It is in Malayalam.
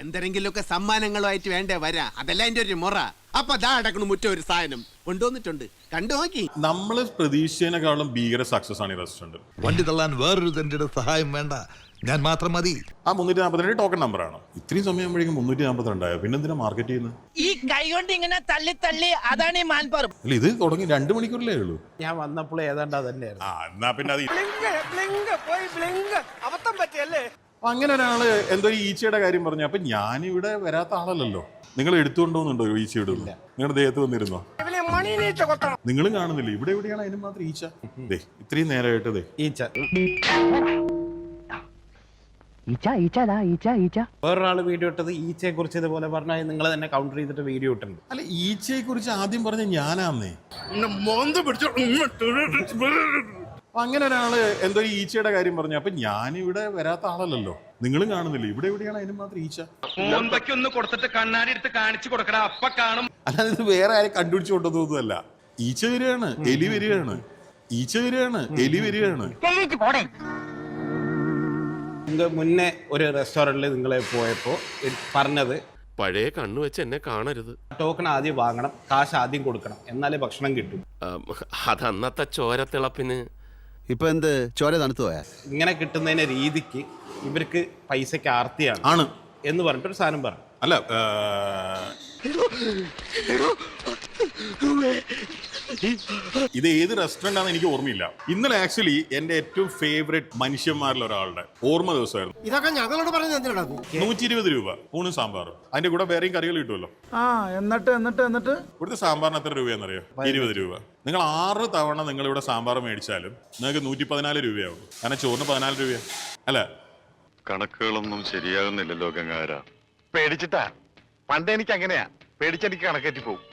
എന്തെങ്കിലുമൊക്കെ സമ്മാനങ്ങളുമായിട്ട് വേണ്ടേ വരാ, അതല്ല എന്റെ ഒരു മുറ. അപ്പൊ ദാ അടക്കണ മുറ്റ ഒരു സാധനം കൊണ്ടുവന്നിട്ടുണ്ട്, കണ്ടു നോക്കി. നമ്മൾ പ്രതീക്ഷിച്ചതിനെക്കാളും ഭീകര സക്സസ് ആണ് ഈ റെസ്റ്റോറന്റ്. വണ്ടി തള്ളാൻ വേറൊരു തന്റെ സഹായം വേണ്ട, ഞാൻ മാത്രം മതി. ആ 342 ടോക്കൺ നമ്പറാണ്. ഇത്രയും സമയമ്പോഴേക്കും 342 പിന്നെന്തിനാ മാർക്കറ്റ് ചെയ്യുന്നത്? ഈ കൈ കൊണ്ട് ഇങ്ങനെ തള്ളി തള്ളി, അതാണ് ഈ മാൻപറും. അല്ല, ഇത് തുടങ്ങി 2 മണിക്കൂറിലേ ഉള്ളൂ. ഞാൻ വന്നപ്പോൾ ഏതാണ്ട് അതന്നെയായിരുന്നു. എന്നാ പിന്നെ അത് അബദ്ധം പറ്റിയല്ലേ. അങ്ങനെ ഒരാള് എന്തോ ഈ ഈച്ചയുടെ കാര്യം പറഞ്ഞു. അപ്പൊ ഞാനിവിടെ വരാത്ത ആളല്ലല്ലോ. നിങ്ങൾ എടുത്തുകൊണ്ടോന്നുണ്ടോ ഈച്ച ഇടുന്നു? നിങ്ങളുടെ ദേഹത്ത് വന്നിരുന്നോ? നിങ്ങളും കാണുന്നില്ല ഇവിടെ എവിടെയാണ് അതിന് മാത്രം ഈച്ച? ഇത്രയും നേരമായിട്ട് ഈച്ച ഈച്ച വേറൊരാള് വീഡിയോ ഇട്ടത് ഈച്ചയെ കുറിച്ച് ഇതുപോലെ പറഞ്ഞാൽ നിങ്ങൾ തന്നെ കൗണ്ടർ ചെയ്തിട്ട് വീഡിയോ ഇട്ടുണ്ട്. അല്ല, ഈച്ചയെ കുറിച്ച് ആദ്യം പറഞ്ഞ ഞാനാന്നേ. അങ്ങനെ ഒരാള് എന്തോ ഈ ഈച്ചയുടെ കാര്യം പറഞ്ഞു. അപ്പൊ ഞാനിവിടെ വരാത്ത ആളല്ലല്ലോ. നിങ്ങളും കാണുന്നില്ല ഇവിടെ എവിടെയാണ് അതിന് മാത്രം ഈച്ച? ഒന്ന് കൊടുത്തിട്ട് കണ്ണാടി എടുത്ത് കാണിച്ചു കൊടുക്കടാ, അപ്പ കാണും. അല്ലാതെ ഇത് വേറെ ആരും കണ്ടുപിടിച്ചു കൊണ്ടതൊന്നുമല്ല. ഈച്ച വരികയാണ്, എലി വരികയാണ്, ഈച്ച വരികയാണ്, എലി വരികയാണ്. മുന്നേ ഒരു റെസ്റ്റോറന്റിൽ നിങ്ങളെ പോയപ്പോ പറഞ്ഞത്, പഴയ കണ്ണു വെച്ച് എന്നെ കാണരുത്. ടോക്കൺ ആദ്യം വാങ്ങണം, കാശ് ആദ്യം കൊടുക്കണം, എന്നാലേ ഭക്ഷണം കിട്ടും. അതന്നത്തെ ചോരത്തിളപ്പിന്. ഇപ്പൊ എന്ത് ചോര തണുത്തു പോയാ? ഇങ്ങനെ കിട്ടുന്നതിന്റെ രീതിക്ക് ഇവർക്ക് പൈസക്ക് ആർത്തിയാണ് ആണ് എന്ന് പറഞ്ഞിട്ടൊരു സാധനം പറഞ്ഞു. അല്ല, ഇത് ഏത് റെസ്റ്റോറന്റ് ആണെന്ന് എനിക്ക് ഓർമ്മയില്ല. ഇന്നലെ ആക്ച്വലി എന്റെ ഏറ്റവും ഫേവറേറ്റ് മനുഷ്യന്മാരിൽ ഒരാളുടെ ഓർമ്മ ദിവസമായിരുന്നു. ഇതൊക്കെ ഞങ്ങളോട് പറഞ്ഞത് എന്തിനാ? 120 രൂപ ഊണും സാമ്പാറും. അതിന്റെ കൂടെ വേറെയും കറികൾ കിട്ടുമല്ലോ. എന്നിട്ട് ഇവിടുത്തെ സാമ്പാറിന് എത്ര രൂപയാണെന്നറിയോ? 20 രൂപ. നിങ്ങൾ 6 തവണ നിങ്ങൾ ഇവിടെ സാമ്പാർ മേടിച്ചാലും നിങ്ങൾക്ക് 114 രൂപയാവും. കാരണം ചോറിന് 14 രൂപയാണ്. അല്ല, കണക്കുകളൊന്നും ശരിയാകുന്നില്ലല്ലോ ഗംഗാര. പേടിച്ചിട്ടാ. പണ്ട് എനിക്ക് അങ്ങനെയാ, പേടിച്ചെനിക്ക് കണക്കേറ്റി പോകും.